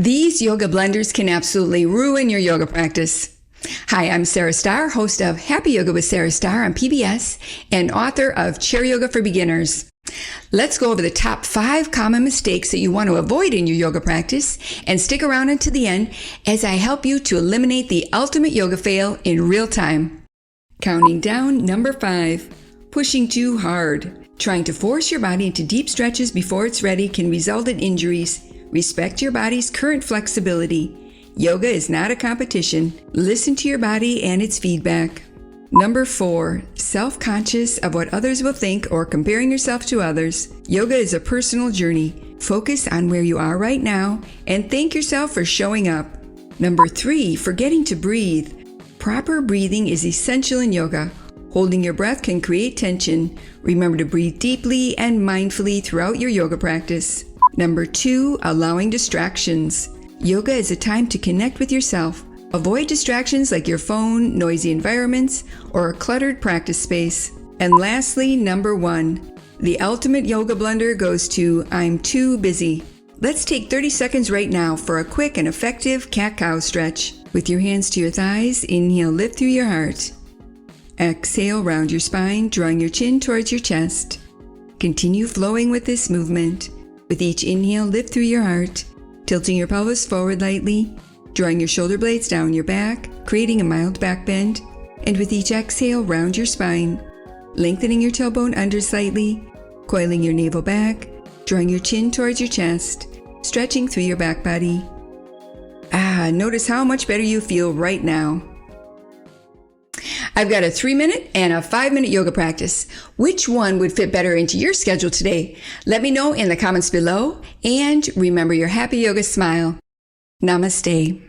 These yoga blunders can absolutely ruin your yoga practice. Hi, I'm Sarah Starr, host of Happy Yoga with Sarah Starr on PBS and author of Chair Yoga for Beginners. Let's go over the top 5 common mistakes that you want to avoid in your yoga practice, and stick around until the end as I help you to eliminate the ultimate yoga fail in real time. Counting down, number 5, pushing too hard. Trying to force your body into deep stretches before it's ready can result in injuries. Respect your body's current flexibility. Yoga is not a competition. Listen to your body and its feedback. Number 4, self-conscious of what others will think or comparing yourself to others. Yoga is a personal journey. Focus on where you are right now and thank yourself for showing up. Number 3, forgetting to breathe. Proper breathing is essential in yoga. Holding your breath can create tension. Remember to breathe deeply and mindfully throughout your yoga practice. Number 2, allowing distractions. Yoga is a time to connect with yourself. Avoid distractions like your phone, noisy environments, or a cluttered practice space. And lastly, number 1, the ultimate yoga blunder goes to I'm too busy. Let's take 30 seconds right now for a quick and effective cat-cow stretch. With your hands to your thighs, inhale, lift through your heart. Exhale, round your spine, drawing your chin towards your chest. Continue flowing with this movement. With each inhale, lift through your heart, tilting your pelvis forward lightly, drawing your shoulder blades down your back, creating a mild back bend. And with each exhale, round your spine, lengthening your tailbone under slightly, coiling your navel back, drawing your chin towards your chest, stretching through your back body. Notice how much better you feel right now. I've got a 3-minute and a 5-minute yoga practice. Which one would fit better into your schedule today? Let me know in the comments below, and remember your happy yoga smile. Namaste.